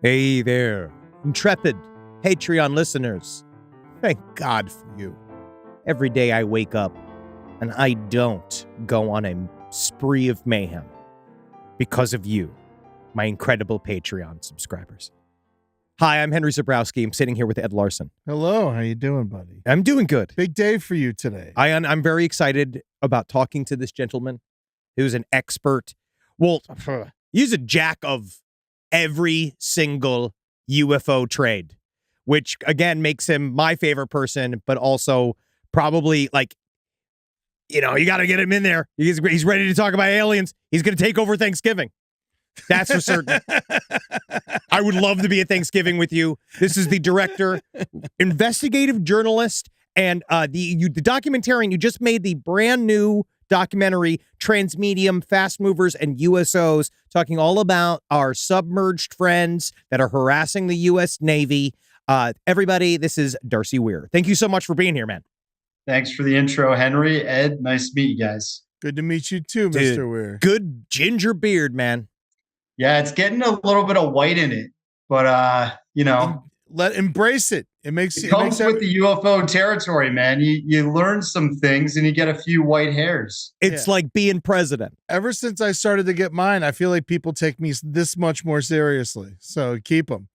Hey there, intrepid Patreon listeners. Thank God for you. Every day I wake up and I don't go on a spree of mayhem because of you, my incredible Patreon subscribers. Hi, I'm Henry Zabrowski. I'm sitting here with Ed Larson. Hello, how you doing, buddy? I'm doing good. Big day for you today. I'm very excited about talking to this gentleman who's an expert. Well, he's a jack of every single UFO trade, which again makes him my favorite person, but also probably you got to get him in there. He's ready to talk about aliens. He's going to take over Thanksgiving. That's for certain. I would love to be at Thanksgiving with you. This is the director, investigative journalist, and the documentarian. You just made the brand new documentary, Transmedium, Fast Movers, and USOs, talking all about our submerged friends that are harassing the U.S. Navy. Everybody, this is Darcy Weir. Thank you so much for being here, man. Thanks for the intro, Henry. Ed, nice to meet you guys. Good to meet you too, Dude, Mr. Weir. Good ginger beard, man. Yeah, it's getting a little bit of white in it, but embrace it. It comes with the UFO territory, man. You learn some things and you get a few white hairs. It's like being president. Ever since I started to get mine, I feel like people take me this much more seriously. So keep them.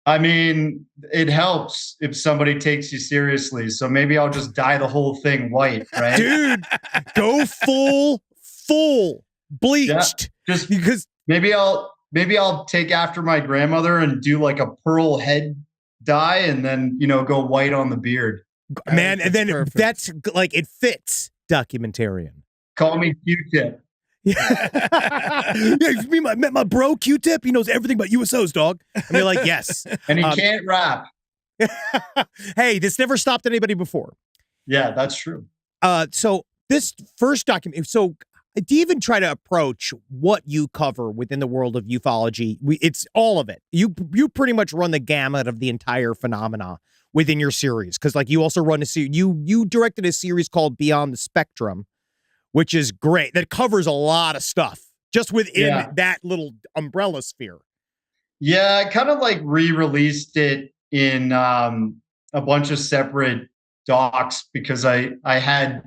I mean, it helps if somebody takes you seriously. So maybe I'll just dye the whole thing white, right? Dude, go full bleached. Yeah, just because maybe I'll take after my grandmother and do like a pearl head dye and then, go white on the beard. Man, and then perfect. That's like, it fits documentarian. Call me Q-Tip. Yeah, you met my bro Q-Tip. He knows everything about USOs, dog. And you're like, yes. And he can't rap. Hey, this never stopped anybody before. Yeah, that's true. So this first document, do you even try to approach what you cover within the world of ufology? It's all of it. You pretty much run the gamut of the entire phenomena within your series. Because you also run a series, you directed a series called Beyond the Spectrum, which is great. That covers a lot of stuff just within that little umbrella sphere. Yeah, I kind of re-released it in a bunch of separate docs because I had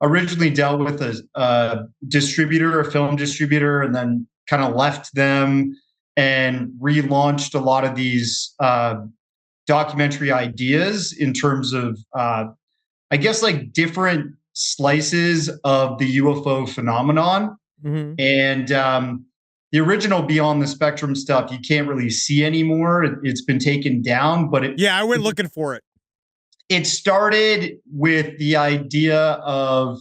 originally dealt with a distributor, a film distributor, and then kind of left them and relaunched a lot of these documentary ideas in terms of, different slices of the UFO phenomenon. Mm-hmm. And the original Beyond the Spectrum stuff, you can't really see anymore. It's been taken down, but I went looking for it. It started with the idea of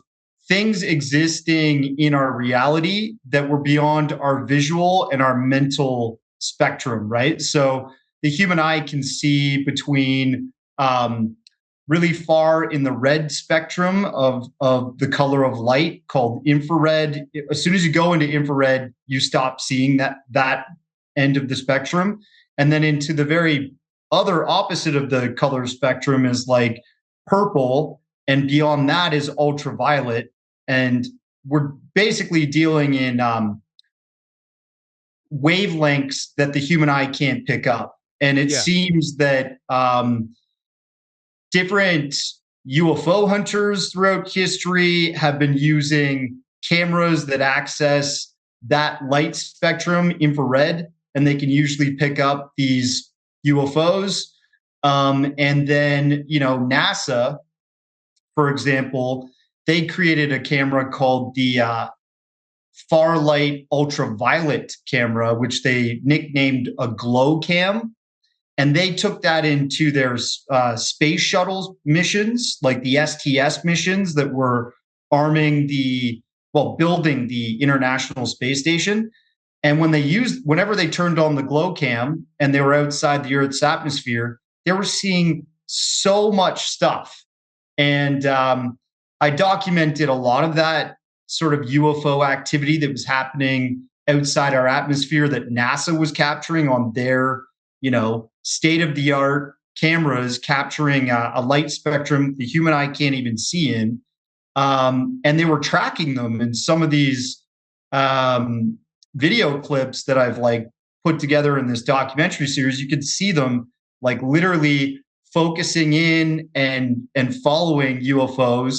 things existing in our reality that were beyond our visual and our mental spectrum, right? So the human eye can see between really far in the red spectrum of the color of light called infrared. As soon as you go into infrared, you stop seeing that end of the spectrum. And then into the very other opposite of the color spectrum is purple, and beyond that is ultraviolet. And we're basically dealing in wavelengths that the human eye can't pick up. And it seems that different UFO hunters throughout history have been using cameras that access that light spectrum, infrared, and they can usually pick up these UFOs. And then, NASA, for example, they created a camera called the Far Light Ultraviolet camera, which they nicknamed a glow cam. And they took that into their space shuttle missions, like the STS missions that were building the International Space Station. And whenever they turned on the glow cam and they were outside the Earth's atmosphere, they were seeing so much stuff. And I documented a lot of that sort of UFO activity that was happening outside our atmosphere that NASA was capturing on their, state-of-the-art cameras, capturing a light spectrum the human eye can't even see in. And they were tracking them in some of these video clips that I've put together in this documentary series, you could see them like literally focusing in and following UFOs.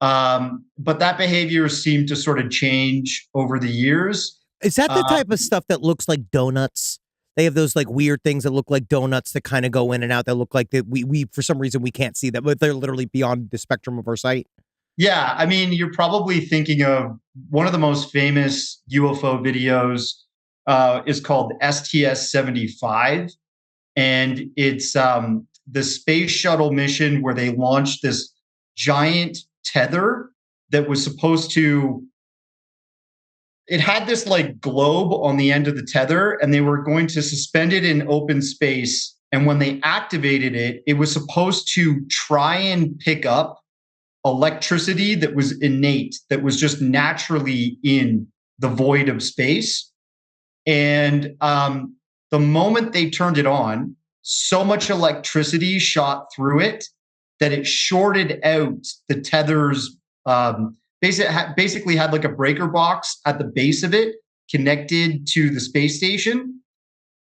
But that behavior seemed to sort of change over the years. Is that the type of stuff that looks like donuts? They have those like weird things that look like donuts that kind of go in and out that look like that we for some reason we can't see them, but they're literally beyond the spectrum of our sight. Yeah, I mean, you're probably thinking of one of the most famous UFO videos is called STS-75, and it's the space shuttle mission where they launched this giant tether that was supposed to. It had this like globe on the end of the tether, and they were going to suspend it in open space. And when they activated it, it was supposed to try and pick up electricity that was innate, that was just naturally in the void of space. And the moment they turned it on, so much electricity shot through it that it shorted out the tether's basically had like a breaker box at the base of it connected to the space station,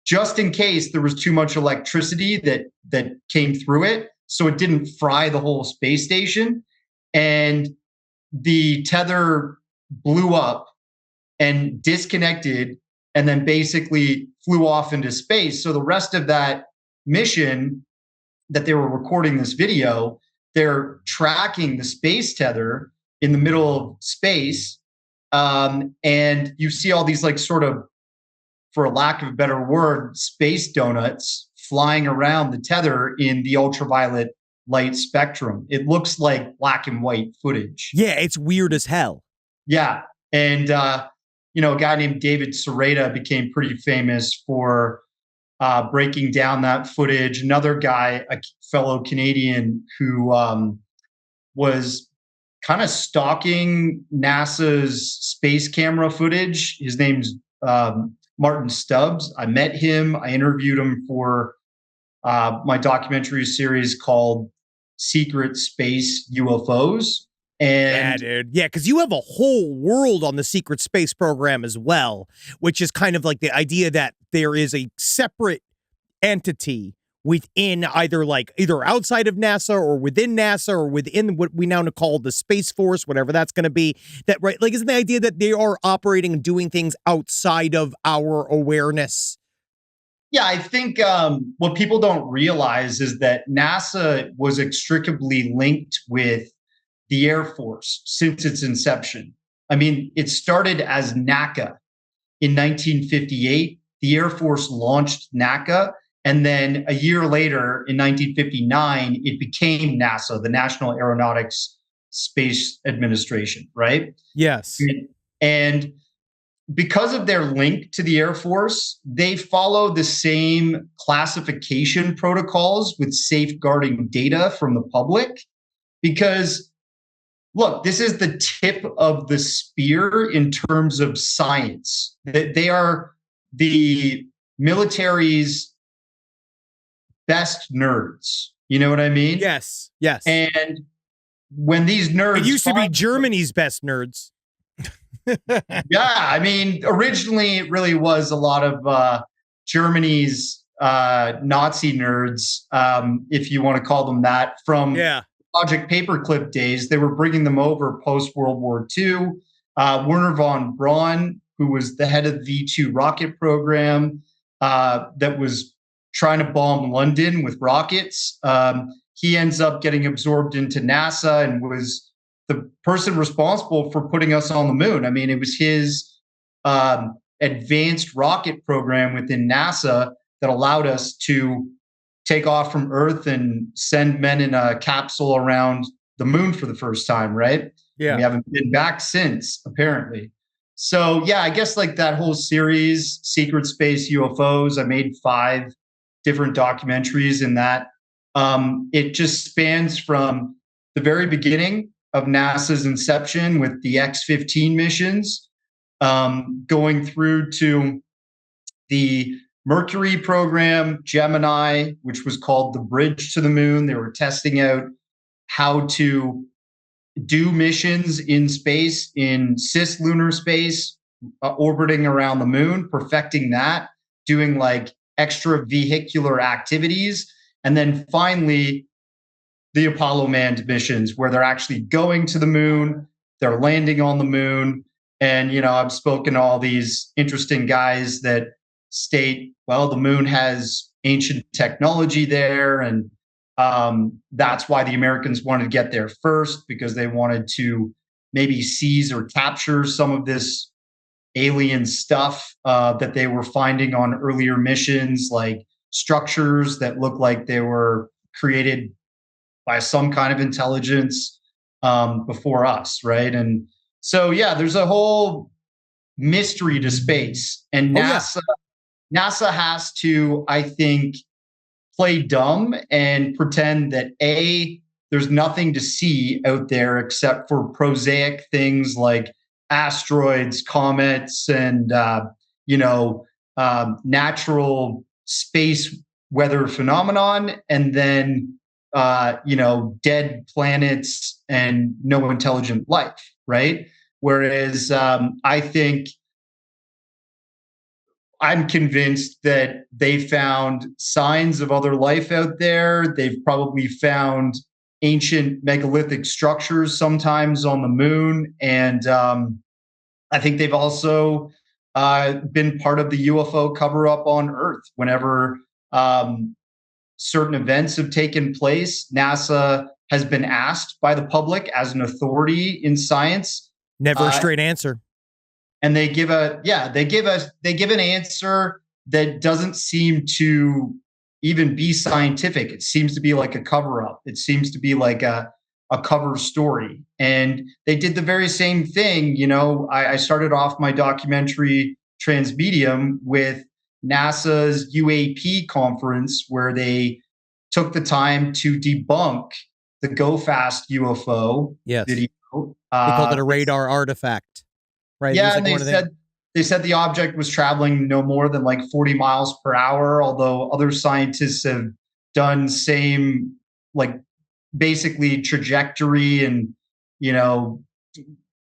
just in case there was too much electricity that came through it, so it didn't fry the whole space station. And the tether blew up and disconnected and then basically flew off into space. So the rest of that mission that they were recording this video, they're tracking the space tether in the middle of space. And you see all these like sort of, for a lack of a better word, space donuts flying around the tether in the ultraviolet light spectrum. It looks like black and white footage. Yeah, it's weird as hell. Yeah. And, a guy named David Sereda became pretty famous for breaking down that footage. Another guy, a fellow Canadian who was kind of stalking NASA's space camera footage. His name's Martin Stubbs. I met him. I interviewed him for my documentary series called Secret Space UFOs. And yeah, dude. Yeah, because you have a whole world on the secret space program as well, which is kind of like the idea that there is a separate entity within either outside of NASA or within NASA or within what we now call the Space Force, whatever that's going to be. That right, like, isn't the idea that they are operating and doing things outside of our awareness? Yeah, I think what people don't realize is that NASA was inextricably linked with the Air Force since its inception. I mean, it started as NACA in 1958. The Air Force launched NACA. And then a year later, in 1959, it became NASA, the National Aeronautics Space Administration, right? Yes. And because of their link to the Air Force, they follow the same classification protocols with safeguarding data from the public. Because, look, this is the tip of the spear in terms of science. They are the military's best nerds. You know what I mean? Yes. Yes. And when these nerds, it used to be Germany's best nerds. Yeah, I mean, originally it really was a lot of Germany's Nazi nerds, if you want to call them that, from Project Paperclip days. They were bringing them over post World War II. Werner von Braun, who was the head of the V2 rocket program, that was trying to bomb London with rockets. He ends up getting absorbed into NASA and was the person responsible for putting us on the moon. I mean, it was his advanced rocket program within NASA that allowed us to take off from Earth and send men in a capsule around the moon for the first time, right? Yeah. And we haven't been back since, apparently. So, yeah, I guess like that whole series, Secret Space UFOs, I made 5 different documentaries in that. It just spans from the very beginning of NASA's inception with the X-15 missions, going through to the Mercury program, Gemini, which was called the Bridge to the Moon. They were testing out how to do missions in space, in cislunar space, orbiting around the moon, perfecting that. doing like extravehicular activities. And then finally, the Apollo manned missions where they're actually going to the moon, they're landing on the moon. And, I've spoken to all these interesting guys that state, well, the moon has ancient technology there. And that's why the Americans wanted to get there first, because they wanted to maybe seize or capture some of this alien stuff that they were finding on earlier missions, like structures that look like they were created by some kind of intelligence before us, right? And so, yeah, there's a whole mystery to space, and NASA has to, I think, play dumb and pretend that there's nothing to see out there except for prosaic things like asteroids, comets, and natural space weather phenomenon, and then dead planets and no intelligent life, right? Whereas I think I'm convinced that they found signs of other life out there. They've probably found ancient megalithic structures sometimes on the moon. And I think they've also been part of the UFO cover up on Earth. Whenever certain events have taken place, NASA has been asked by the public as an authority in science. Never a straight answer. And they give an answer that doesn't seem to even be scientific. It seems to be like a cover up. It seems to be like a cover story. And they did the very same thing. I started off my documentary Transmedium with NASA's UAP conference, where they took the time to debunk the Go Fast UFO video. They called it a radar artifact, right? Yeah, and they said the object was traveling no more than like 40 miles per hour, although other scientists have done same, like, basically trajectory and,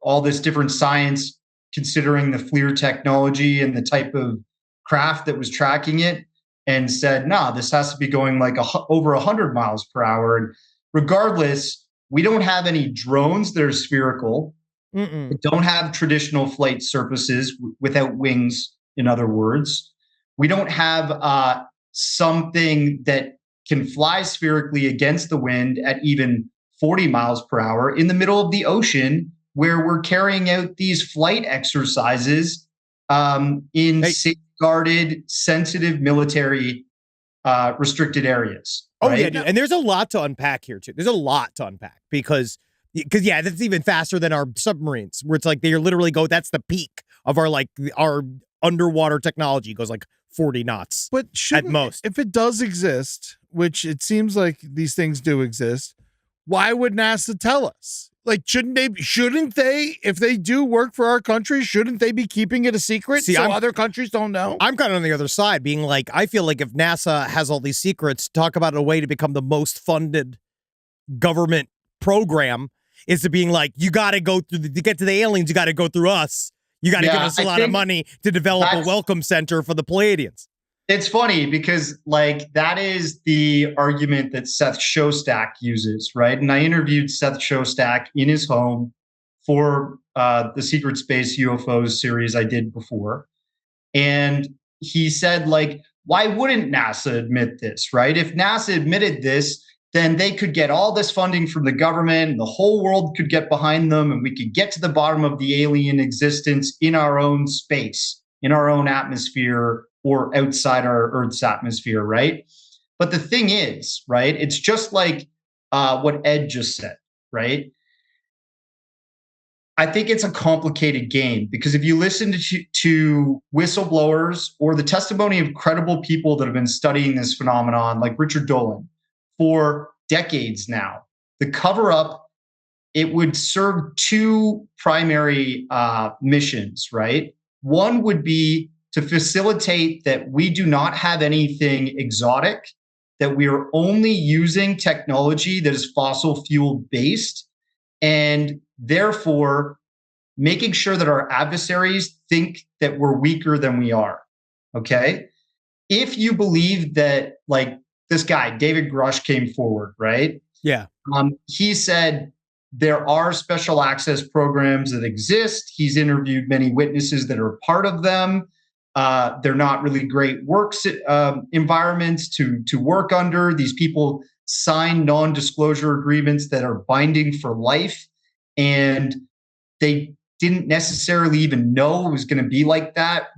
all this different science, considering the FLIR technology and the type of craft that was tracking it, and said, no, this has to be going like over 100 miles per hour. And regardless, we don't have any drones that are spherical. Mm-mm. We don't have traditional flight surfaces without wings, in other words. We don't have something that can fly spherically against the wind at even 40 miles per hour in the middle of the ocean, where we're carrying out these flight exercises in safeguarded, sensitive military restricted areas. Oh, right? yeah, dude. And there's a lot to unpack here, too. There's a lot to unpack because that's even faster than our submarines, where it's like they literally that's the peak of our underwater technology goes like 40 knots But at most. If it does exist, which it seems like these things do exist, why would NASA tell us? Like, shouldn't they, if they do work for our country, shouldn't they be keeping it a secret other countries don't know? I'm kind of on the other side, being like, I feel like if NASA has all these secrets, talk about a way to become the most funded government program is to being like, you got to go through to get to the aliens, you got to go through us. You got to give us a lot of money to develop a welcome center for the Pleiadians. It's funny because, like, that is the argument that Seth Shostak uses, right? And I interviewed Seth Shostak in his home for the Secret Space UFOs series I did before. And he said, like, why wouldn't NASA admit this, right? If NASA admitted this, then they could get all this funding from the government and the whole world could get behind them, and we could get to the bottom of the alien existence in our own space, in our own atmosphere, or outside our Earth's atmosphere, right? But the thing is, right, it's just like what Ed just said, right? I think it's a complicated game because if you listen to whistleblowers or the testimony of credible people that have been studying this phenomenon, like Richard Dolan, for decades now, the cover-up, it would serve two primary missions, right? One would be to facilitate that we do not have anything exotic, that we are only using technology that is fossil fuel based, and therefore making sure that our adversaries think that we're weaker than we are. Okay. if you believe that, like, this guy, David Grush, came forward, right? Yeah. He said there are special access programs that exist. He's interviewed many witnesses that are part of them. They're not really great environments to work under. These people sign non-disclosure agreements that are binding for life, and they didn't necessarily even know it was going to be like that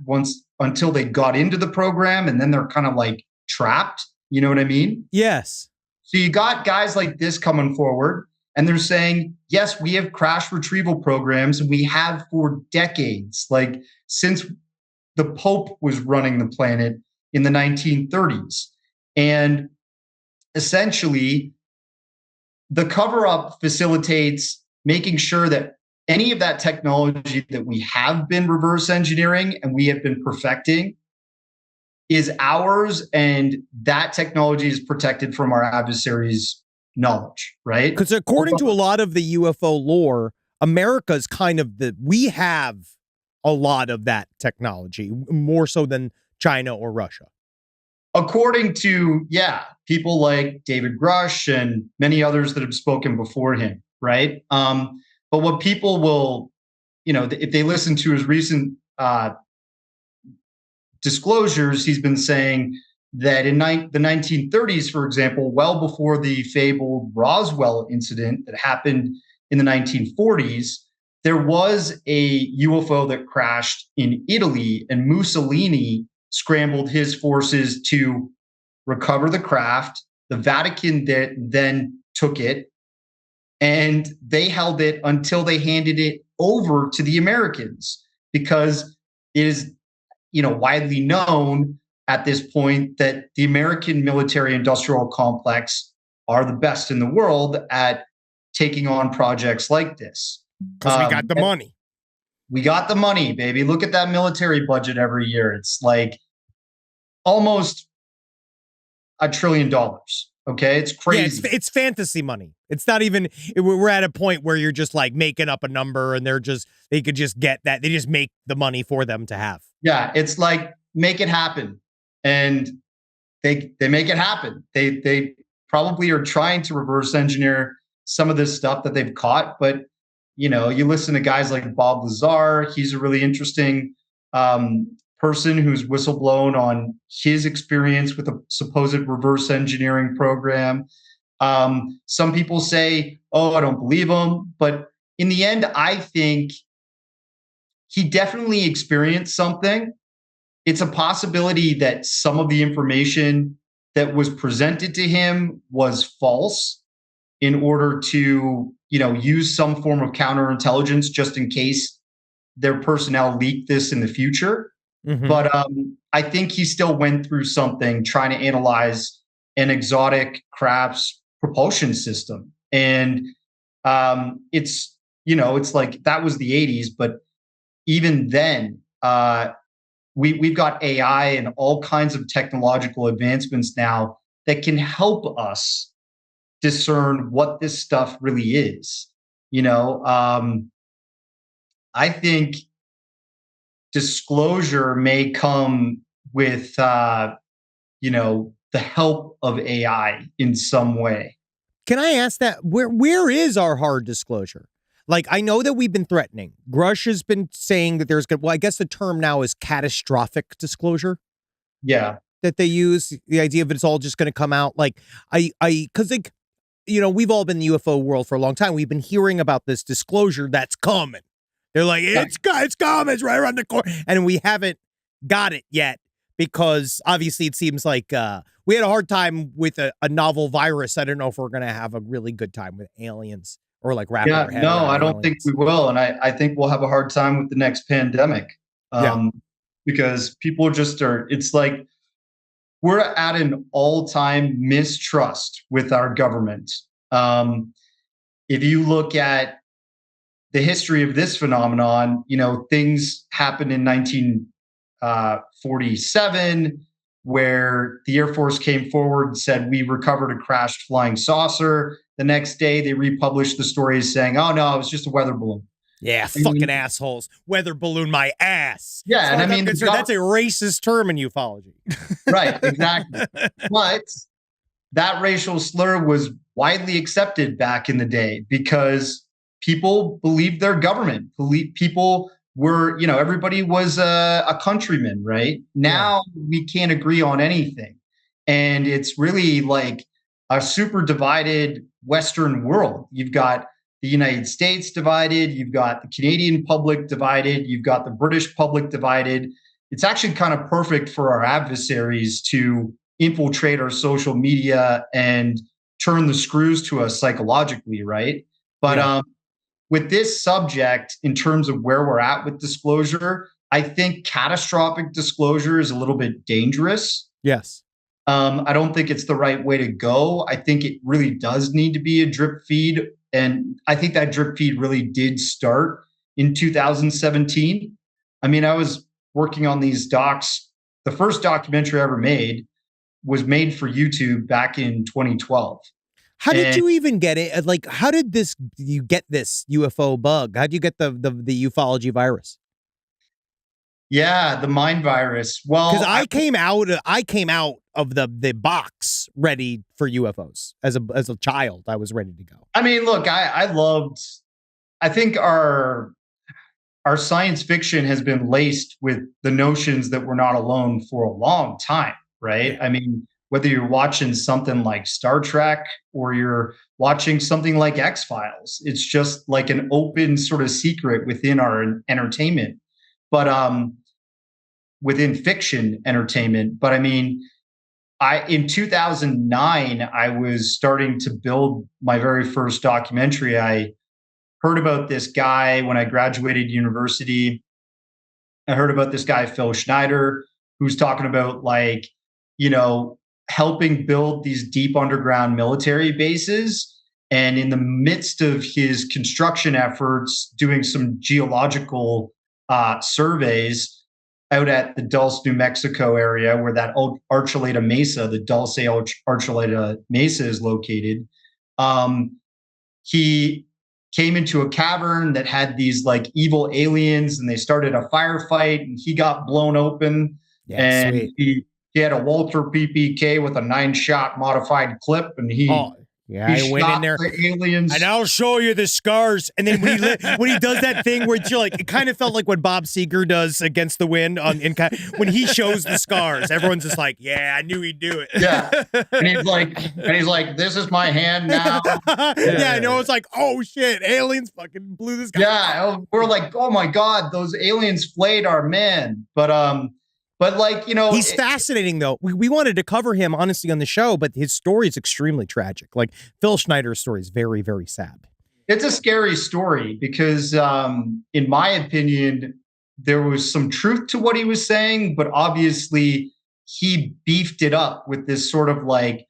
until they got into the program, and then they're kind of like trapped. You know what I mean? Yes. So you got guys like this coming forward, and they're saying, yes, we have crash retrieval programs, and we have for decades, like since the Pope was running the planet in the 1930s. And essentially, the cover-up facilitates making sure that any of that technology that we have been reverse engineering and we have been perfecting is ours, and that technology is protected from our adversaries' knowledge, right? Because according to a lot of the UFO lore, America's kind of we have a lot of that technology, more so than China or Russia. According to, people like David Grush and many others that have spoken before him, right? But what people will, if they listen to his recent disclosures, he's been saying that in the 1930s, for example, well before the fabled Roswell incident that happened in the 1940s, there was a UFO that crashed in Italy, and Mussolini scrambled his forces to recover the craft. The Vatican then took it, and they held it until they handed it over to the Americans, because it is, widely known at this point that the American military industrial complex are the best in the world at taking on projects like this. Because we got the money. We got the money, baby. Look at that military budget every year. It's like almost $1 trillion. Okay, it's crazy. Yeah, it's fantasy money. It's not even. We're at a point where you're just like making up a number, and they could just get that. They just make the money for them to have. Yeah, it's like make it happen, and they make it happen. They probably are trying to reverse engineer some of this stuff that they've caught, but you listen to guys like Bob Lazar. He's a really interesting person who's whistleblown on his experience with a supposed reverse engineering program. Some people say, oh, I don't believe him. But in the end, I think he definitely experienced something. It's a possibility that some of the information that was presented to him was false in order to, use some form of counterintelligence just in case their personnel leak this in the future. Mm-hmm. But I think he still went through something trying to analyze an exotic crafts propulsion system. And it's like that was the 80s, but even then, we've got AI and all kinds of technological advancements now that can help us discern what this stuff really is. I think disclosure may come with, the help of AI in some way. Can I ask that? Where is our hard disclosure? Like, I know that we've been threatening. Grush has been saying that there's good. Well, I guess the term now is catastrophic disclosure. Yeah. That they use, the idea of it's all just going to come out. Like, because like, we've all been in the UFO world for a long time. We've been hearing about this disclosure that's coming. They're like, it's coming, it's right around the corner. And we haven't got it yet because obviously it seems like we had a hard time with a novel virus. I don't know if we're going to have a really good time with aliens or like wrapping our head around I don't aliens. think we will. And I think we'll have a hard time with the next pandemic because people just it's like we're at an all-time mistrust with our government. If you look at the history of this phenomenon, things happened in 1947 where the Air Force came forward and said, we recovered a crashed flying saucer. The next day, they republished the stories saying, oh, no, it was just a weather balloon. Yeah, I mean, fucking assholes. Weather balloon my ass. Yeah, As far and I as I'm mean, concerned, that's a racist term in ufology. right, exactly. But that racial slur was widely accepted back in the day because people believed their government. People were, everybody was a countryman, right? Now we can't agree on anything. And it's really like a super divided Western world. You've got the United States divided, you've got the Canadian public divided, you've got the British public divided. It's actually kind of perfect for our adversaries to infiltrate our social media and turn the screws to us psychologically, right? But with this subject, in terms of where we're at with disclosure, I think catastrophic disclosure is a little bit dangerous. Yes. I don't think it's the right way to go. I think it really does need to be a drip feed. And I think that drip feed really did start in 2017. I mean, I was working on these docs. The first documentary I ever made was made for YouTube back in 2012. How did you even get it? Like, how did you get this UFO bug? How did you get the ufology virus? Yeah, the mind virus. Well, because I came out of the box ready for UFOs as a child. I was ready to go. I mean, look, I think our science fiction has been laced with the notions that we're not alone for a long time, right? Yeah. I mean, whether you're watching something like Star Trek or you're watching something like X-Files, it's just like an open sort of secret within our entertainment. But within fiction entertainment. But I mean, in 2009, I was starting to build my very first documentary. I heard about this guy when I graduated university. I heard about this guy, Phil Schneider, who's talking about helping build these deep underground military bases. And in the midst of his construction efforts, doing some geological surveys out at the Dulce, New Mexico area where that old Archuleta Mesa, the Dulce Archuleta Mesa is located. He came into a cavern that had these like evil aliens and they started a firefight and he got blown open. Yeah, and sweet. He had a Walter PPK with a 9-shot modified clip and he I went in there the aliens. and I'll show you the scars. And then when he does that thing where it's like, it kind of felt like what Bob Seger does Against the Wind when he shows the scars, everyone's just like, yeah, I knew he'd do it. Yeah. And he's like, this is my hand now. Yeah, I know. It's like, oh shit, aliens fucking blew this guy. Yeah. We're like, oh my God, those aliens flayed our man. But he's fascinating though. We wanted to cover him honestly on the show, but his story is extremely tragic. Like Phil Schneider's story is very, very sad. It's a scary story because, in my opinion, there was some truth to what he was saying, but obviously he beefed it up with this sort of like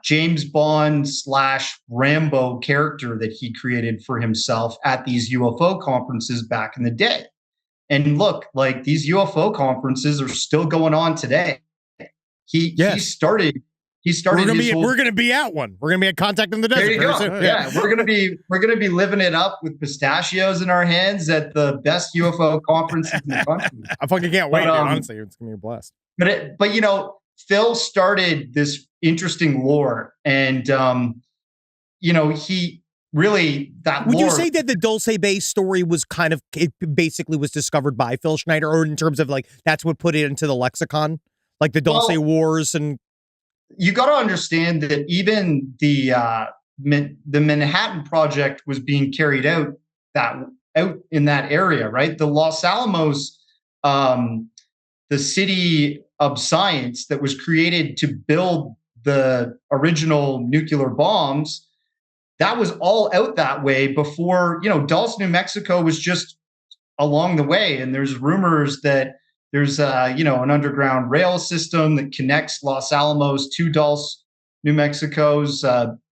James Bond / Rambo character that he created for himself at these UFO conferences back in the day. And look, like these UFO conferences are still going on today. He started. We're gonna be at one. We're gonna be at Contact in the Desert. There you go. Yeah, we're gonna be living it up with pistachios in our hands at the best UFO conferences in the country. I fucking can't wait. Honestly, it's gonna be a blast. But Phil started this interesting lore, and he. Really, would you say that the Dulce Bay story was basically was discovered by Phil Schneider, or in terms of like that's what put it into the lexicon, like the Dulce Wars? And you got to understand that even the Manhattan Project was being carried out in that area, right? The Los Alamos, the city of science that was created to build the original nuclear bombs. That was all out that way before, Dulce, New Mexico was just along the way. And there's rumors that there's, an underground rail system that connects Los Alamos to Dulce, New Mexico's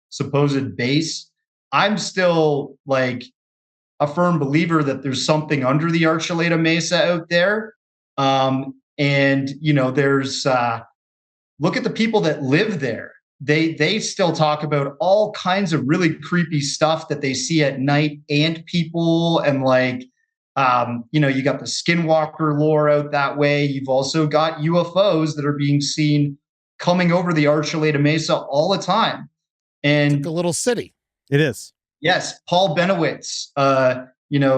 supposed base. I'm still like a firm believer that there's something under the Archuleta Mesa out there. There's, look at the people that live there. they still talk about all kinds of really creepy stuff that they see at night, ant people, and like you got the skinwalker lore out that way. You've also got UFOs that are being seen coming over the Archuleta Mesa all the time. And it's like a little city. It is. Yes, Paul Benowitz,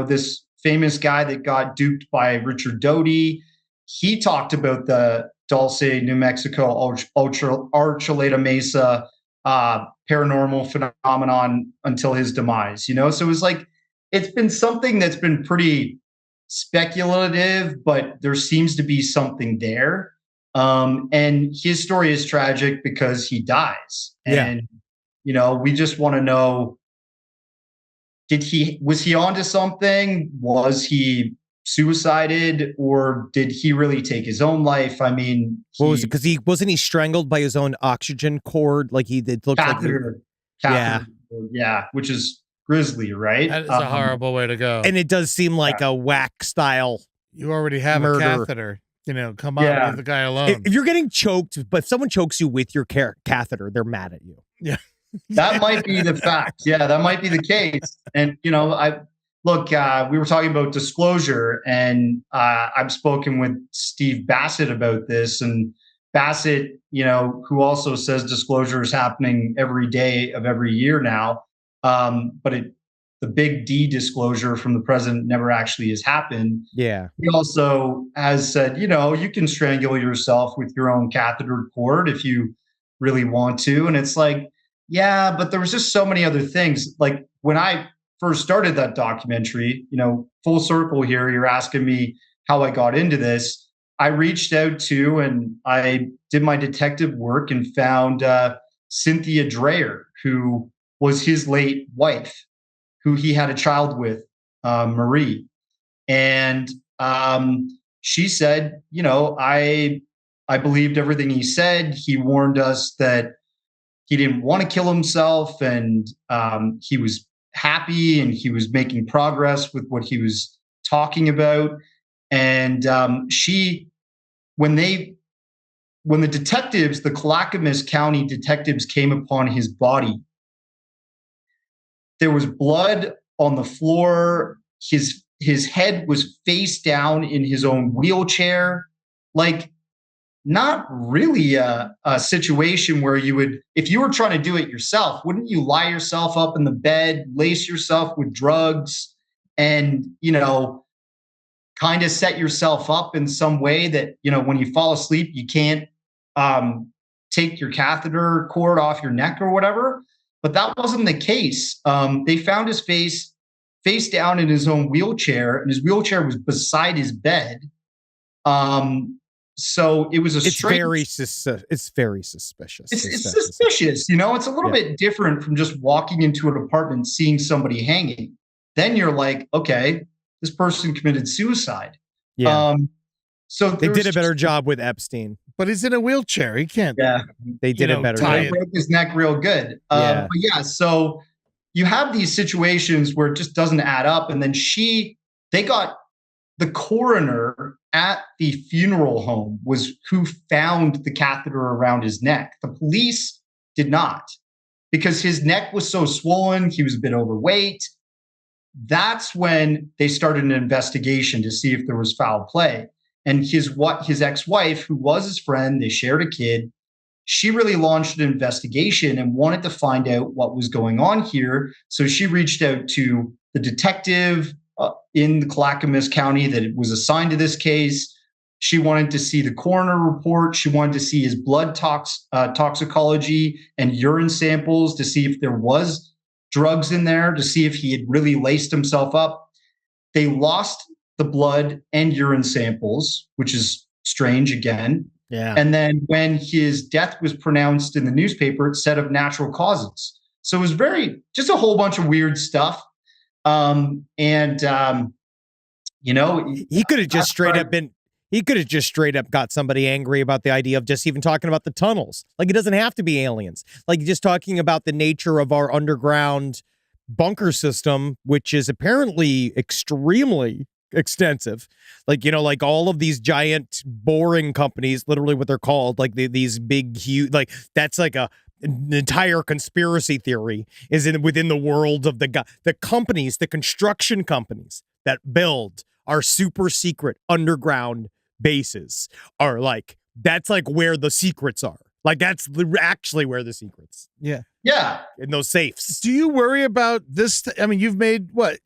this famous guy that got duped by Richard Doty. He talked about the Dulce, New Mexico, Archuleta Mesa paranormal phenomenon until his demise. So it was like, it's been something that's been pretty speculative, but there seems to be something there. And his story is tragic because he dies. And, we just want to know, was he onto something? Was he suicided, or did he really take his own life? I mean, what was it? Because wasn't he strangled by his own oxygen cord? Like he did look catheter, yeah, which is grisly, right? That is a horrible way to go. And it does seem like a whack style. You already have murder. A catheter. Come on, leave the guy alone. If you're getting choked, but if someone chokes you with your catheter, they're mad at you. Yeah. That might be the fact. Yeah, that might be the case. And, we were talking about disclosure, and I've spoken with Steve Bassett about this. And Bassett, who also says disclosure is happening every day of every year now. But the big D disclosure from the president never actually has happened. Yeah. He also has said, you can strangle yourself with your own catheter cord if you really want to. And it's like, yeah, but there was just so many other things. Like when I first started that documentary, full circle here, you're asking me how I got into this. I reached out to, and I did my detective work and found Cynthia Dreyer, who was his late wife, who he had a child with, Marie. And she said, I believed everything he said. He warned us that he didn't want to kill himself, and he was happy and he was making progress with what he was talking about. And when the detectives, the Clackamas County detectives, came upon his body, there was blood on the floor. His head was face down in his own wheelchair. Like, not really a situation where you would, if you were trying to do it yourself, wouldn't you lie yourself up in the bed, lace yourself with drugs, and, kind of set yourself up in some way that, when you fall asleep, you can't take your catheter cord off your neck or whatever? But that wasn't the case. They found his face down in his own wheelchair, and his wheelchair was beside his bed. So it was it's very suspicious. It's suspicious. It's a little bit different from just walking into an apartment, seeing somebody hanging. Then you're like, okay, this person committed suicide. Yeah. So they did a better job with Epstein. But he's in a wheelchair. He can't. Yeah. They did a better job. He broke his neck real good. But so you have these situations where it just doesn't add up. And then they got the coroner at the funeral home was who found the catheter around his neck. The police did not, because his neck was so swollen. He was a bit overweight. That's when they started an investigation to see if there was foul play. And his ex-wife, who was his friend, they shared a kid. She really launched an investigation and wanted to find out what was going on here. So she reached out to the detective in the Clackamas County that was assigned to this case. She wanted to see the coroner report. She wanted to see his blood toxicology and urine samples to see if there was drugs in there, to see if he had really laced himself up. They lost the blood and urine samples, which is strange again. Yeah. And then when his death was pronounced in the newspaper, it said of natural causes. So it was just a whole bunch of weird stuff. He could have just straight up got somebody angry about the idea of just even talking about the tunnels. Like, it doesn't have to be aliens. Like, just talking about the nature of our underground bunker system, which is apparently extremely extensive. Like, like all of these giant boring companies, literally what they're called, like these big, huge, like that's like a the entire conspiracy theory is within the world of the companies, the construction companies that build our super secret underground bases are like, that's like where the secrets are. Like that's actually where the secrets. Yeah. In those safes. Do you worry about this? I mean, you've made what?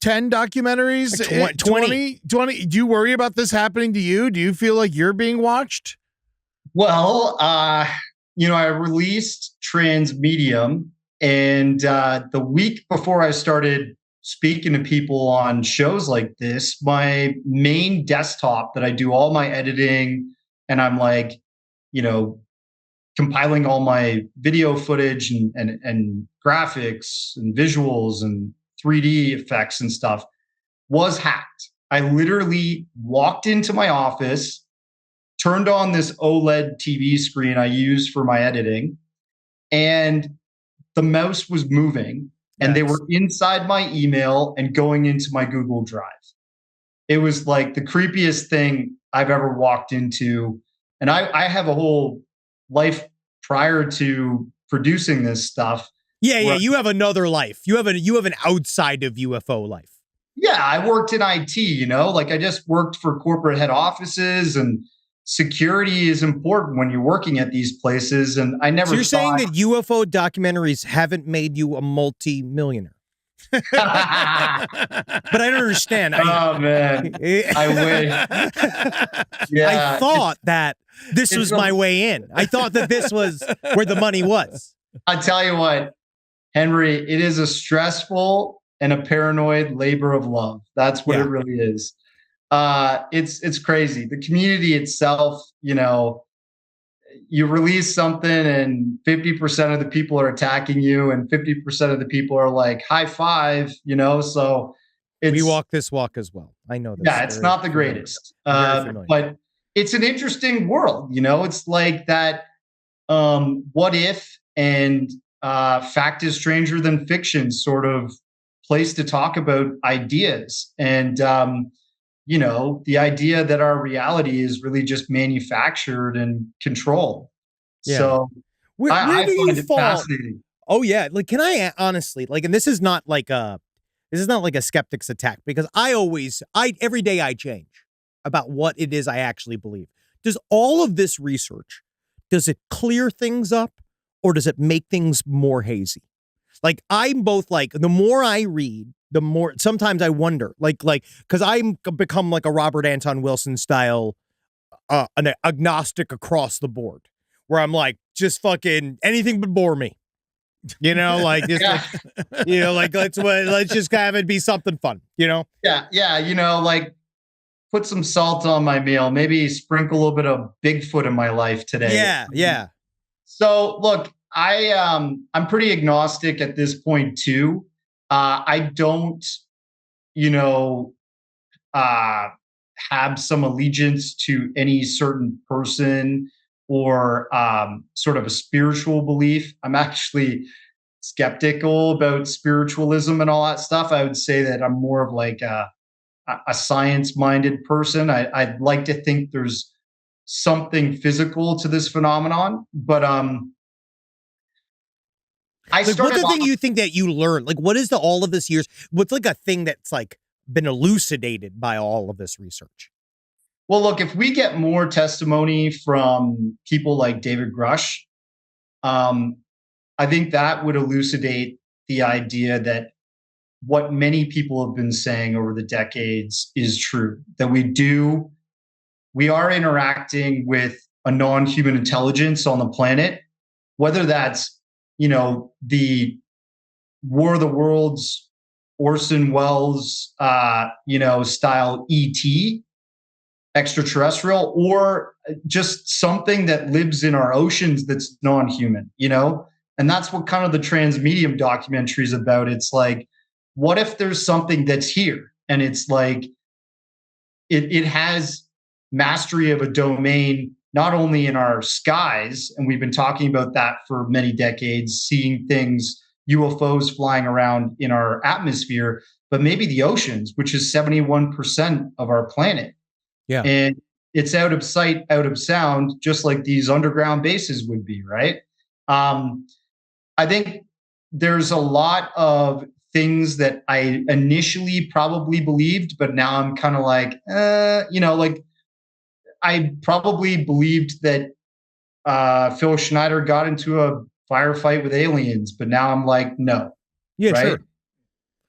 10 documentaries? Like 20. 20. Do you worry about this happening to you? Do you feel like you're being watched? Well, I released Transmedium, and the week before I started speaking to people on shows like this, my main desktop that I do all my editing, and I'm like, compiling all my video footage and graphics and visuals and 3D effects and stuff, was hacked. I literally walked into my office, turned on this OLED TV screen I use for my editing, and the mouse was moving, and they were inside my email and going into my Google Drive. It was like the creepiest thing I've ever walked into. And I have a whole life prior to producing this stuff. Yeah, you have another life. You have an outside of UFO life. Yeah, I worked in IT, like I just worked for corporate head offices, and security is important when you're working at these places. And I never. So you're saying that UFO documentaries haven't made you a multi-millionaire? But I don't understand. Oh man, I wish. Yeah, I thought that this was my way in. I thought that this was where the money was. I tell you what, Henry, it is a stressful and a paranoid labor of love. That's what it really is. It's crazy. The community itself, you release something and 50% of the people are attacking you, and 50% of the people are like, high five, so we walk this walk as well. I know this. Yeah, it's not the greatest. But it's an interesting world, it's like that what if and fact is stranger than fiction sort of place to talk about ideas. And the idea that our reality is really just manufactured and controlled. Yeah. So where do you fall? Fascinating. Oh yeah. Like, can I honestly, and this is not like a skeptic's attack, because every day I change about what it is I actually believe. Does all of this research, does it clear things up, or does it make things more hazy? Like, I'm both like, the more I read, the more sometimes I wonder, because I'm become like a Robert Anton Wilson style, an agnostic across the board, where I'm like, just fucking anything but bore me, let's just have it be something fun, Yeah. Put some salt on my meal, maybe sprinkle a little bit of Bigfoot in my life today. Yeah. So look, I'm pretty agnostic at this point too. I don't, have some allegiance to any certain person or sort of a spiritual belief. I'm actually skeptical about spiritualism and all that stuff. I would say that I'm more of like a science-minded person. I'd like to think there's something physical to this phenomenon, but what's the thing you think that you learned? Like, what is all of this years? What's like a thing that's like been elucidated by all of this research? Well, look, if we get more testimony from people like David Grush, I think that would elucidate the idea that what many people have been saying over the decades is true, that we are interacting with a non-human intelligence on the planet, whether that's, the War of the Worlds, Orson Welles, style ET, extraterrestrial, or just something that lives in our oceans that's non-human, and that's what kind of the Transmedium documentary is about. It's like, what if there's something that's here, and it's like, it has mastery of a domain, not only in our skies, and we've been talking about that for many decades, seeing things, UFOs flying around in our atmosphere, but maybe the oceans, which is 71% of our planet. Yeah. And it's out of sight, out of sound, just like these underground bases would be, right? I think there's a lot of things that I initially probably believed, but now I'm kind of like, like I probably believed that Phil Schneider got into a firefight with aliens, but now I'm like, no. Yeah, right?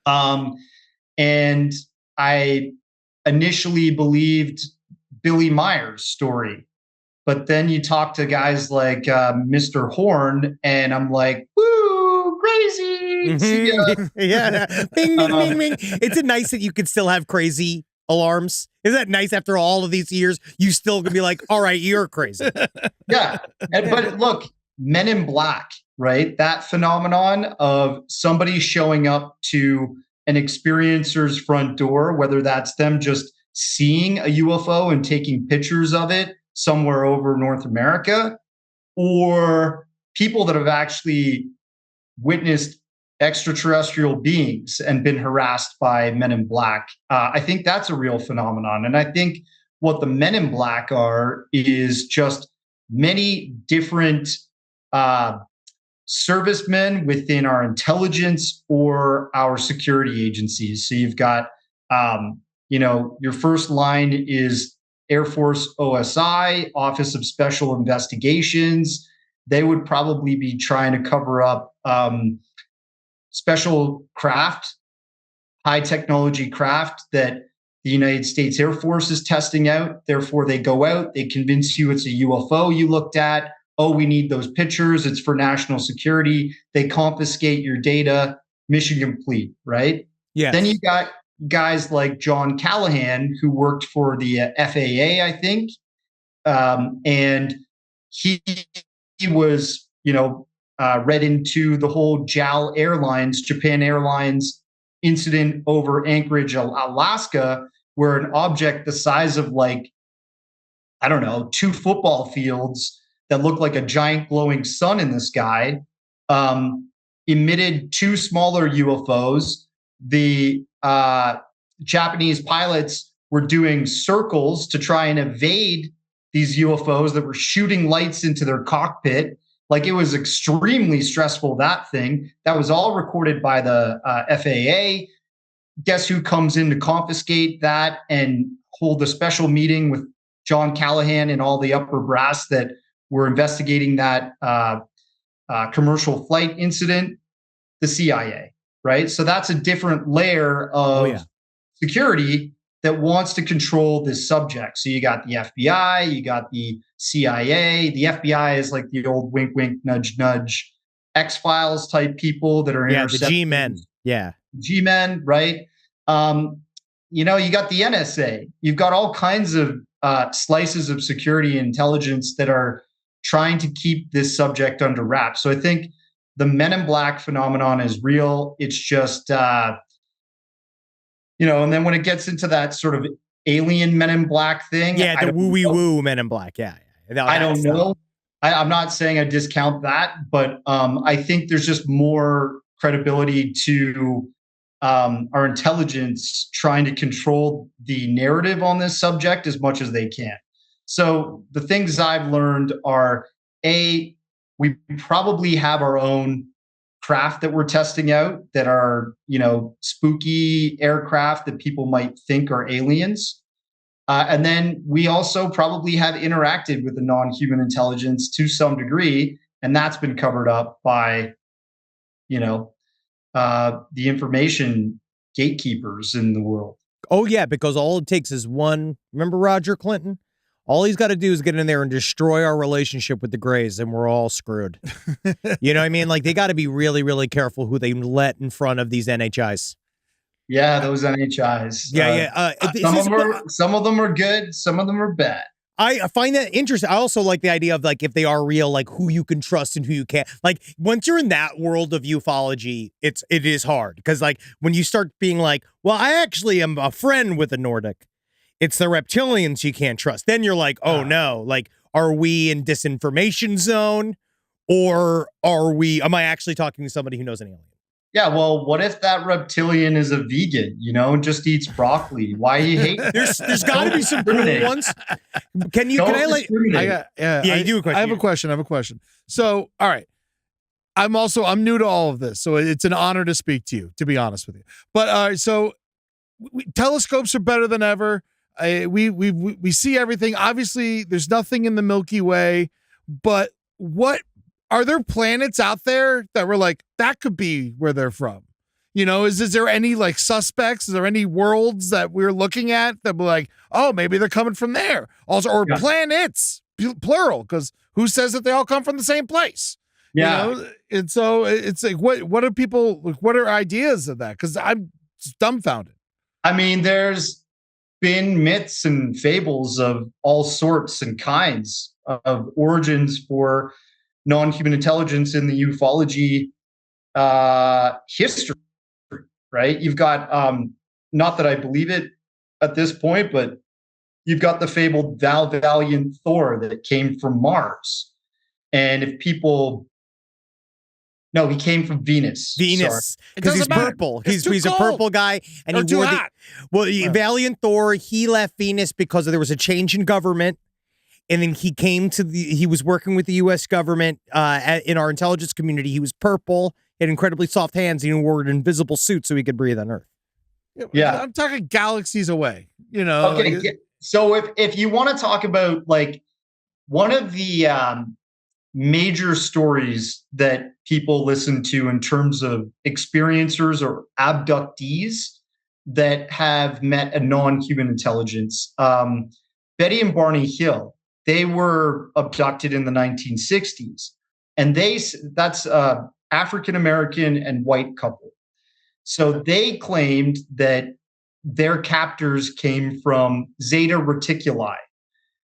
sure. And I initially believed Billy Meyer's story, but then you talk to guys like Mr. Horn, and I'm like, woo, crazy. See ya. Yeah. Bing, bing, bing, bing. It's nice that you could still have crazy alarms. Isn't that nice after all of these years? You still can be like, all right, you're crazy. Yeah. But look, Men in Black, right? That phenomenon of somebody showing up to an experiencer's front door, whether that's them just seeing a UFO and taking pictures of it somewhere over North America, or people that have actually witnessed extraterrestrial beings and been harassed by Men in Black. I think that's a real phenomenon. And I think what the Men in Black are is just many different servicemen within our intelligence or our security agencies. So you've got, your first line is Air Force OSI, Office of Special Investigations. They would probably be trying to cover up special craft, high technology craft that the United States Air Force is testing out. Therefore, they go out, they convince you it's a UFO you looked at. Oh, we need those pictures. It's for national security. They confiscate your data. Mission complete, right? Yeah. Then you got guys like John Callahan, who worked for the FAA, I think. And he was, read into the whole JAL Airlines, Japan Airlines incident over Anchorage, Alaska, where an object the size of 2 football fields that looked like a giant glowing sun in the sky emitted 2 smaller UFOs. The Japanese pilots were doing circles to try and evade these UFOs that were shooting lights into their cockpit. Like, it was extremely stressful, that thing. That was all recorded by the FAA. Guess who comes in to confiscate that and hold a special meeting with John Callahan and all the upper brass that were investigating that commercial flight incident? The CIA, right? So that's a different layer of security that wants to control this subject. So you got the FBI, you got the CIA. The FBI is like the old wink, wink, nudge, nudge, X-Files type people that are the G-men. Yeah. G-men, right? You got the NSA. You've got all kinds of slices of security intelligence that are trying to keep this subject under wraps. So I think the Men in Black phenomenon is real. It's just, and then when it gets into that sort of alien Men in Black thing. Yeah, the woo-wee-woo Men in Black. Yeah. I don't know. I'm not saying I discount that, but I think there's just more credibility to our intelligence trying to control the narrative on this subject as much as they can. So the things I've learned are, A, we probably have our own craft that we're testing out that are, spooky aircraft that people might think are aliens. And then we also probably have interacted with the non-human intelligence to some degree, and that's been covered up by, the information gatekeepers in the world. Oh, yeah, because all it takes is one. Remember Roger Clinton? All he's got to do is get in there and destroy our relationship with the Greys, and we're all screwed. You know what I mean? Like, they got to be really, really careful who they let in front of these NHIs. Yeah, those NHIs. Yeah. Some of them are good. Some of them are bad. I find that interesting. I also like the idea of, like, if they are real, like, who you can trust and who you can't. Like, once you're in that world of ufology, it is hard. Because, like, when you start being like, well, I actually am a friend with a Nordic. It's the reptilians you can't trust. Then you're like, oh, no. Like, are we in disinformation zone? Or am I actually talking to somebody who knows an alien? Yeah, well, what if that reptilian is a vegan, just eats broccoli? Why you hate There's got to be some cool ones. Can I like? You a question. I have a question. So, all right. I'm new to all of this, so it's an honor to speak to you, to be honest with you. But so telescopes are better than ever. We see everything. Obviously, there's nothing in the Milky Way, but what are there planets out there that were like that could be where they're from? You know, is there any like suspects? Is there any worlds that we're looking at that we're like, oh, maybe they're coming from there? Also, or planets, plural, because who says that they all come from the same place? Yeah. You know? And so it's like, what are people, what are ideas of that? Because I'm dumbfounded. I mean, there's been myths and fables of all sorts and kinds of origins for non-human intelligence in the ufology history, right? You've got, not that I believe it at this point, but you've got the fabled Valiant Thor that came from Mars. And if people... No, he came from Venus. Venus, because he's purple. He's a purple guy, and he wore Valiant Thor. He left Venus because there was a change in government, and then he came to he was working with the U.S. government in our intelligence community. He was purple, he had incredibly soft hands, and he wore an invisible suit so he could breathe on Earth. Yeah, I'm talking galaxies away. You know. Okay, so if you want to talk about like one of the major stories that people listen to in terms of experiencers or abductees that have met a non-human intelligence. Betty and Barney Hill, they were abducted in the 1960s, and that's African-American and white couple. So they claimed that their captors came from Zeta Reticuli.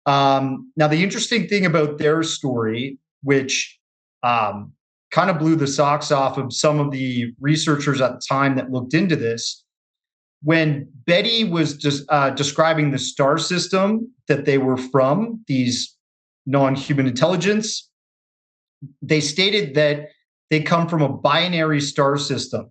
Now, the interesting thing about their story, which kind of blew the socks off of some of the researchers at the time that looked into this, when Betty was just describing the star system that they were from, these non-human intelligence, they stated that they come from a binary star system,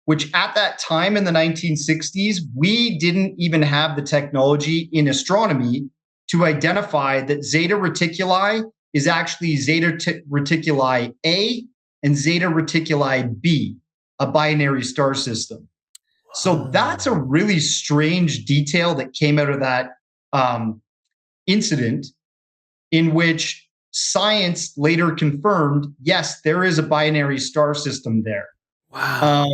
which at that time in the 1960s, we didn't even have the technology in astronomy to identify that Zeta Reticuli is actually Zeta Reticuli A and Zeta Reticuli B, a binary star system. So that's a really strange detail that came out of that incident, in which science later confirmed, yes, there is a binary star system there. Wow.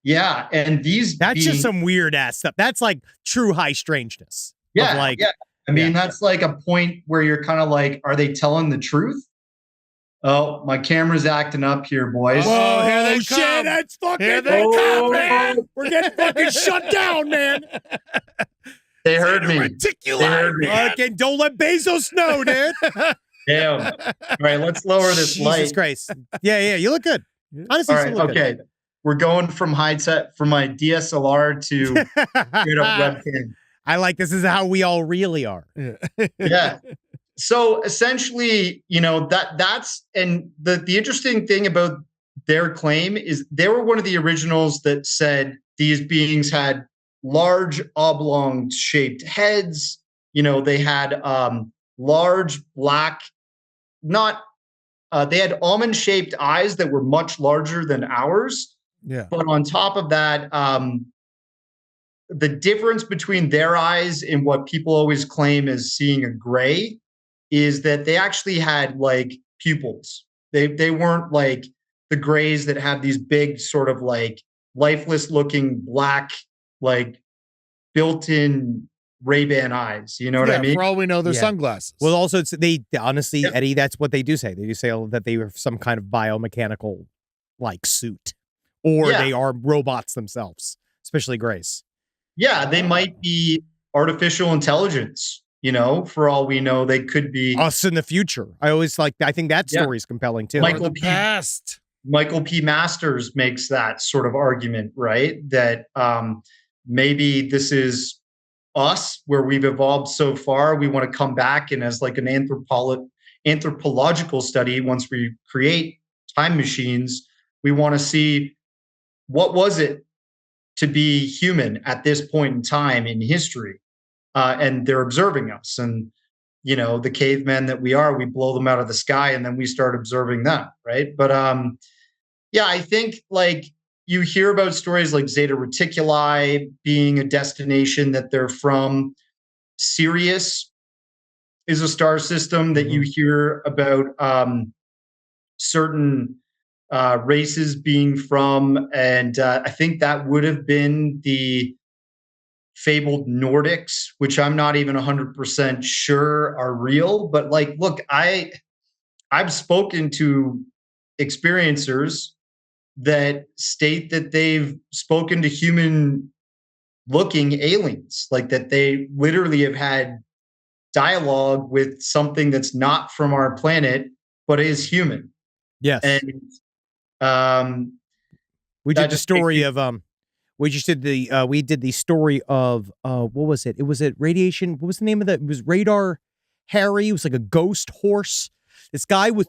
Yeah, and that's just some weird ass stuff. That's like true high strangeness. Yeah, yeah. I mean, that's like a point where you're kind of like, are they telling the truth? Oh, my camera's acting up here, boys. Oh, here they come. Shit, that's fucking man. We're getting fucking shut down, man. They heard me. Okay, don't let Bezos know, dude. Damn. All right, let's lower this light. Jesus Christ. Yeah, you look good. Honestly, all right, okay. Good. We're going from high set from my DSLR to straight up webcam. I like this is how we all really are. Yeah. So essentially, you know, that's and the interesting thing about their claim is they were one of the originals that said these beings had large oblong shaped heads. You know, they had large black, they had almond shaped eyes that were much larger than ours. Yeah. But on top of that, the difference between their eyes and what people always claim as seeing a gray is that they actually had like pupils. They weren't like the grays that have these big sort of like lifeless looking black, like built-in Ray-Ban eyes. You know what I mean? For all we know, they're sunglasses. Well, also they honestly, Eddie, that's what they do say. They do say that they were some kind of biomechanical like suit, or they are robots themselves, especially Grace. Yeah, they might be artificial intelligence. You know, for all we know, they could be us in the future. I think that story is compelling too. Michael P. Masters makes that sort of argument, right? That maybe this is us, where we've evolved so far. We want to come back and as like an anthropological study, once we create time machines, we want to see what was it to be human at this point in time in history. And they're observing us. And the cavemen that we are, we blow them out of the sky and then we start observing them, right? But yeah, I think like you hear about stories like Zeta Reticuli being a destination that they're from. Sirius is a star system that you hear about certain races being from, and I think that would have been the fabled Nordics, which I'm not even 100% sure are real. But like, look, I've spoken to experiencers that state that they've spoken to human looking aliens, like that they literally have had dialogue with something that's not from our planet but is human. Yes. And we that did the just story makes of we did the story of what was it? It was it radiation. What was the name of that? It was Radar Harry. It was like a ghost horse. This guy with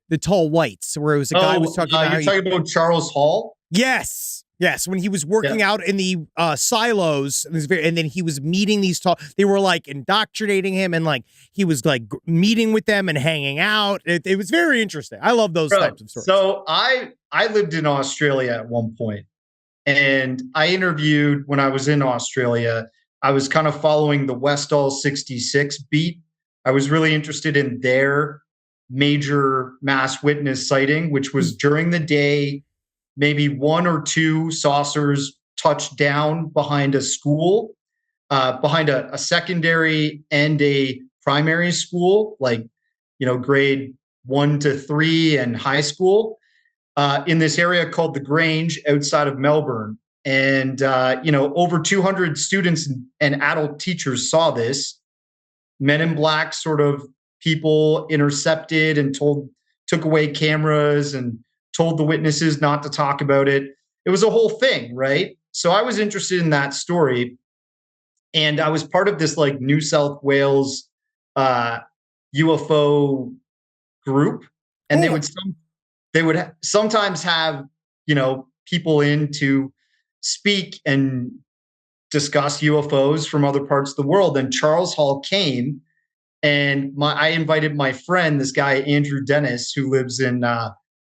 the tall whites, where it was a guy who was talking about. You're talking about Charles Hall? Yes. Yes, when he was working out in the silos, and then he was meeting these they were like indoctrinating him, and like he was like meeting with them and hanging out. It was very interesting. I love those types of stories. So I lived in Australia at one point, and I interviewed when I was in Australia. I was kind of following the Westall 66 beat. I was really interested in their major mass witness sighting, which was during the day. Maybe one or two saucers touched down behind a school, behind a secondary and a primary school, like, grade 1 to 3 and high school, in this area called the Grange outside of Melbourne. And, over 200 students and adult teachers saw this. Men in Black sort of people intercepted and took away cameras and told the witnesses not to talk about it. It was a whole thing, right? So I was interested in that story. And I was part of this like New South Wales UFO group. And they would sometimes have, people in to speak and discuss UFOs from other parts of the world. And Charles Hall came, and I invited my friend, this guy, Andrew Dennis, who lives in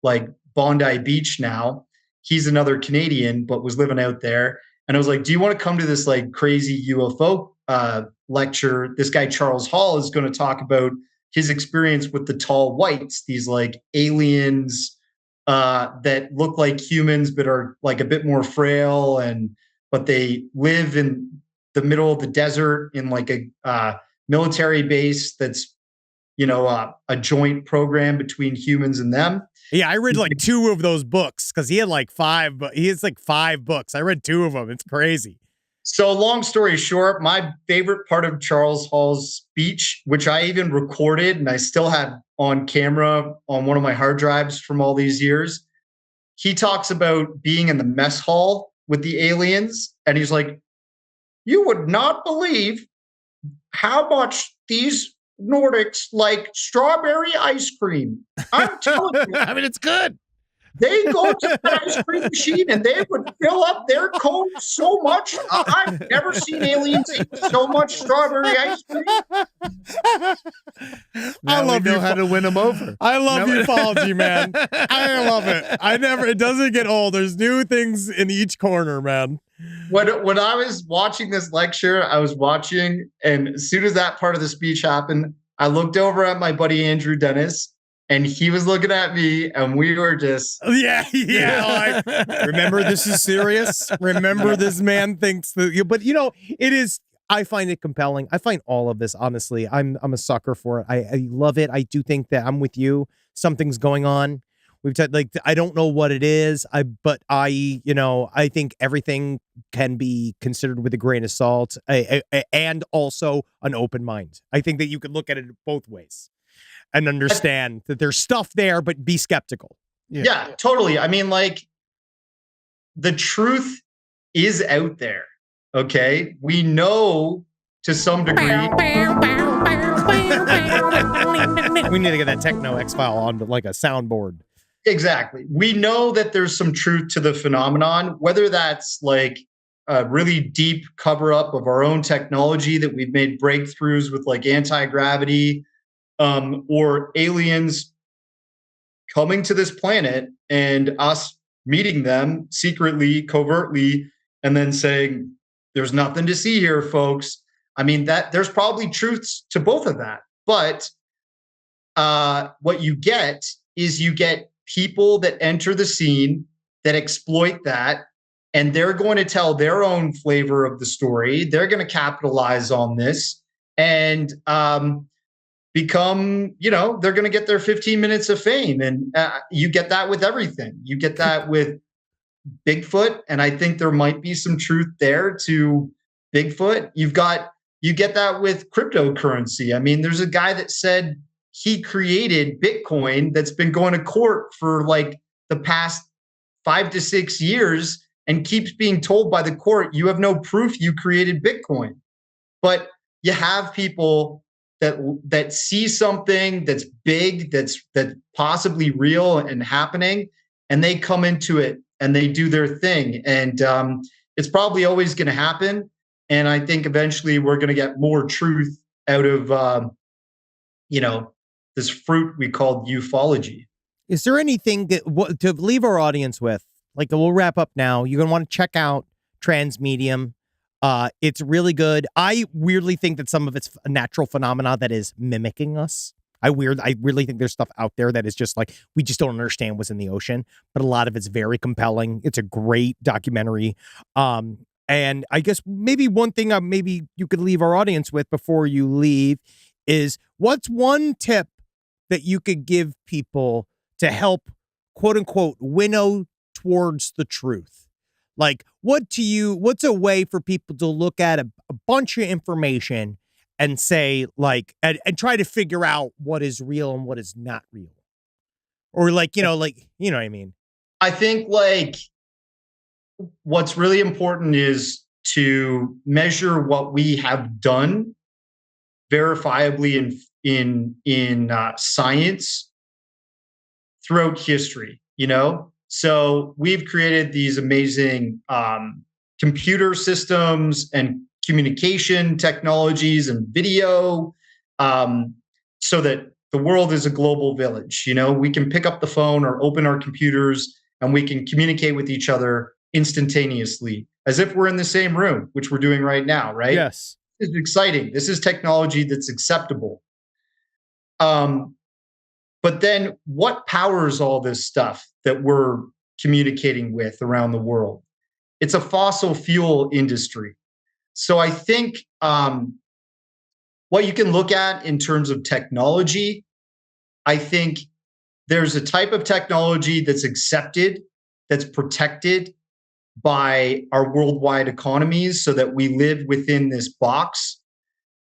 like Bondi Beach now. He's another Canadian, but was living out there. And I was like, do you want to come to this like crazy UFO lecture? This guy, Charles Hall, is going to talk about his experience with the tall whites, these like aliens that look like humans, but are like a bit more frail. But they live in the middle of the desert in like a military base that's, a joint program between humans and them. Yeah, I read like 2 of those books because he had like 5, but he has like 5 books. I read 2 of them. It's crazy. So long story short, my favorite part of Charles Hall's speech, which I even recorded and I still have on camera on one of my hard drives from all these years, he talks about being in the mess hall with the aliens. And he's like, you would not believe how much these Nordics like strawberry ice cream. I'm telling you. I mean, it's good. They go to the ice cream machine and they would fill up their cone so much. I've never seen aliens eat so much strawberry ice cream. I love you. How to win them over. I love ufology, man. I love it. It doesn't get old. There's new things in each corner, man. When I was watching this lecture, and as soon as that part of the speech happened, I looked over at my buddy Andrew Dennis, and he was looking at me, and we were just like, remember, this is serious. Remember, this man thinks that but it is. I find it compelling. I find all of this, honestly. I'm a sucker for it. I love it. I do think that I'm with you. Something's going on. We've said, like, I don't know what it is. I think everything can be considered with a grain of salt, and also an open mind. I think that you could look at it both ways and understand that there's stuff there, but be skeptical. Yeah, totally. I mean, like, the truth is out there. Okay, we know to some degree. We need to get that techno X-File onto like a soundboard. Exactly. We know that there's some truth to the phenomenon, whether that's like a really deep cover up of our own technology, that we've made breakthroughs with like anti-gravity, or aliens coming to this planet and us meeting them secretly, covertly, and then saying, there's nothing to see here, folks. I mean, that there's probably truths to both of that. But what you get is you get people that enter the scene that exploit that, and they're going to tell their own flavor of the story. They're going to capitalize on this and become, they're going to get their 15 minutes of fame. And you get that with everything. You get that with Bigfoot, and I think there might be some truth there to Bigfoot. You get that with cryptocurrency. I mean, there's a guy that said he created Bitcoin that's been going to court for like the past 5 to 6 years and keeps being told by the court, you have no proof you created Bitcoin. But you have people that see something that's big, that's possibly real and happening, and they come into it and they do their thing. And it's probably always going to happen. And I think eventually we're going to get more truth out of, this fruit we called ufology. Is there anything to leave our audience with? Like, we'll wrap up now. You're going to want to check out Transmedium. It's really good. I weirdly think that some of it's a natural phenomena that is mimicking us. I really think there's stuff out there that is just like, we just don't understand what's in the ocean, but a lot of it's very compelling. It's a great documentary. And I guess maybe one thing maybe you could leave our audience with before you leave is, what's one tip that you could give people to help, quote unquote, winnow towards the truth? Like, what's a way for people to look at a bunch of information and say, like, and try to figure out what is real and what is not real? Or like, you know what I mean? I think like what's really important is to measure what we have done verifiably in science throughout history, So we've created these amazing computer systems and communication technologies and video, so that the world is a global village. We can pick up the phone or open our computers and we can communicate with each other instantaneously as if we're in the same room, which we're doing right now, right? Yes. This is exciting. This is technology that's acceptable. But then what powers all this stuff that we're communicating with around the world? It's a fossil fuel industry. So I think what you can look at in terms of technology, I think there's a type of technology that's accepted, that's protected by our worldwide economies so that we live within this box.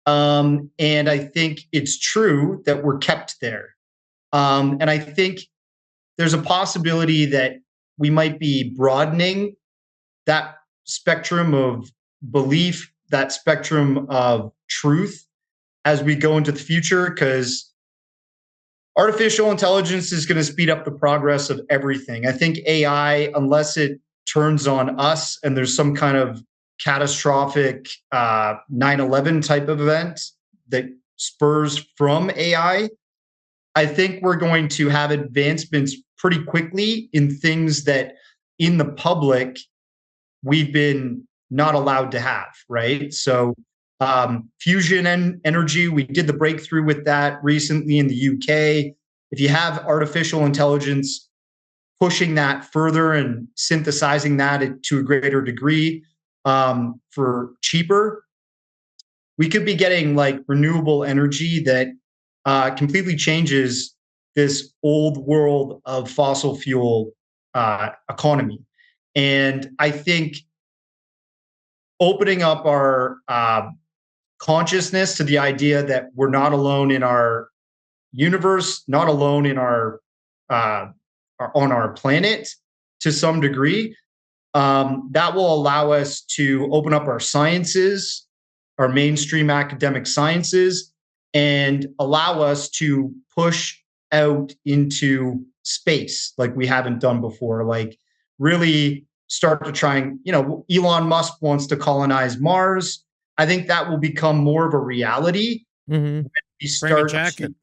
And I think it's true that we're kept there. And I think there's a possibility that we might be broadening that spectrum of belief, that spectrum of truth as we go into the future, because artificial intelligence is going to speed up the progress of everything. I think AI, unless it turns on us and there's some kind of catastrophic 9/11 type of event that spurs from AI, I think we're going to have advancements pretty quickly in things that in the public we've been not allowed to have, right? So fusion energy, we did the breakthrough with that recently in the UK. If you have artificial intelligence pushing that further and synthesizing that to a greater degree for cheaper, we could be getting like renewable energy that completely changes this old world of fossil fuel economy. And I think opening up our consciousness to the idea that we're not alone in our universe, not alone in our on our planet to some degree, that will allow us to open up our sciences, our mainstream academic sciences, and allow us to push out into space like we haven't done before, like really start to try and, Elon Musk wants to colonize Mars. I think that will become more of a reality. Mm-hmm. When we Bring a start jacket.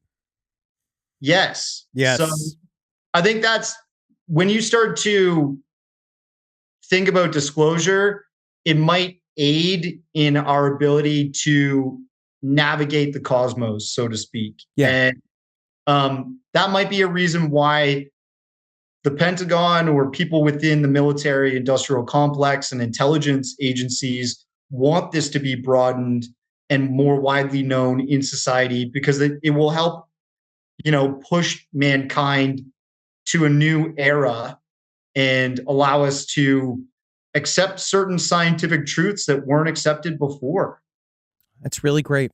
Yes. Yes. So I think that's when you start to think about disclosure, it might aid in our ability to navigate the cosmos, so to speak. Yeah. And that might be a reason why the Pentagon or people within the military industrial complex and intelligence agencies want this to be broadened and more widely known in society, because it will help, push mankind to a new era and allow us to accept certain scientific truths that weren't accepted before. That's really great.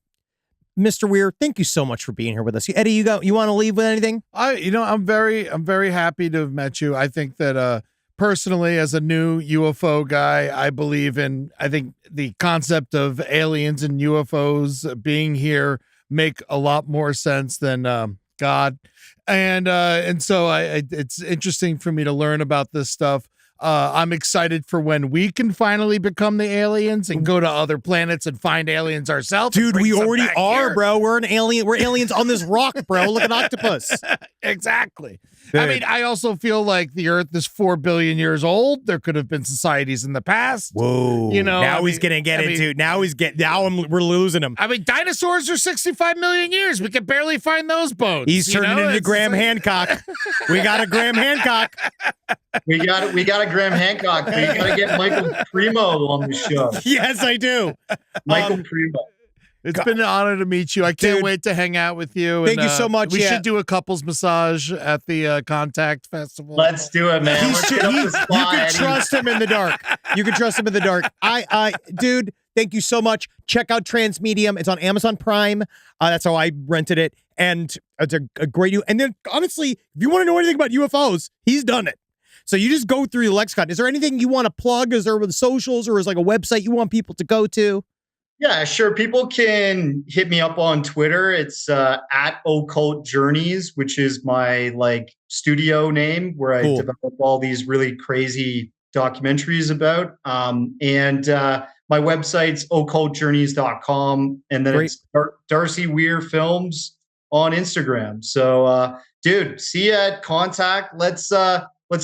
Mr. Weir, thank you so much for being here with us. Eddie, you want to leave with anything? I'm very happy to have met you. I think that personally, as a new UFO guy, I think the concept of aliens and UFOs being here make a lot more sense than God. And so it's interesting for me to learn about this stuff. I'm excited for when we can finally become the aliens and go to other planets and find aliens ourselves. Dude, we already are, bro. We're an alien. We're aliens on this rock, bro. Look at octopus. Exactly. Dude. I mean, I also feel like the Earth is 4 billion years old. There could have been societies in the past. Whoa. Now he's gonna get into. We're losing him. I mean, dinosaurs are 65 million years. We can barely find those bones. He's turning into Graham Hancock. We got a Graham Hancock. We got a Graham Hancock. We got to get Michael Primo on the show. Yes, I do. Michael Primo. It's been an honor to meet you. I can't wait to hang out with you. Thank you so much. We should do a couples massage at the Contact Festival. Let's do it, man. You can trust him in the dark. You can trust him in the dark. Dude, thank you so much. Check out Transmedium. It's on Amazon Prime. That's how I rented it. And it's a great. And then, honestly, if you want to know anything about UFOs, he's done it. So you just go through the lexicon. Is there anything you want to plug? Is there with socials, or is like a website you want people to go to? Yeah, sure. People can hit me up on Twitter. It's at Occult Journeys, which is my studio name where I develop all these really crazy documentaries about. And my website's occultjourneys.com. And then it's Darcy Weir Films on Instagram. So, dude, see you at Contact. Let's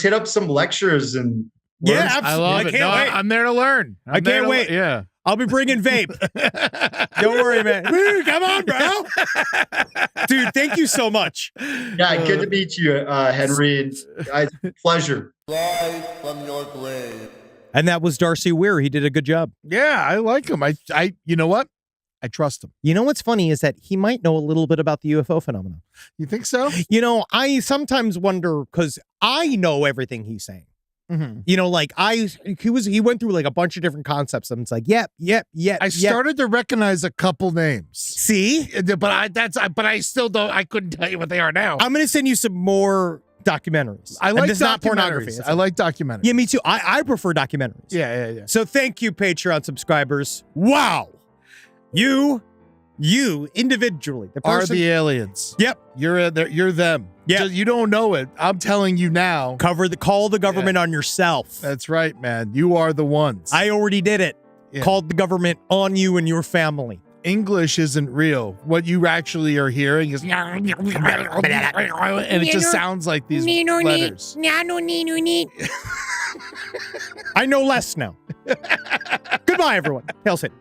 hit up some lectures and learn. Yeah, absolutely. I love it. I'm there to learn. I can't wait. Yeah. I'll be bringing vape. Don't worry, man. Woo, come on, bro. Dude, thank you so much. Yeah, good to meet you, Henry. Guys, pleasure. Rise from your grave. And that was Darcy Weir. He did a good job. Yeah, I like him. I you know what? I trust him. You know what's funny is that he might know a little bit about the UFO phenomenon. You think so? I sometimes wonder, because I know everything he's saying. Mm-hmm. He went through a bunch of different concepts, and it's like, yep. I started to recognize a couple names. See, but I still don't. I couldn't tell you what they are now. I'm going to send you some more documentaries. I like documentaries. Not pornography. I like documentaries. Yeah, me too. I prefer documentaries. Yeah. So thank you, Patreon subscribers. Wow, you individually are the aliens. Yep, you're them. Yeah, you don't know it. I'm telling you now. Call the government on yourself. That's right, man. You are the ones. I already did it. Yeah. Called the government on you and your family. English isn't real. What you actually are hearing is, and it just sounds like these letters. I know less now. Goodbye, everyone. Hail Satan.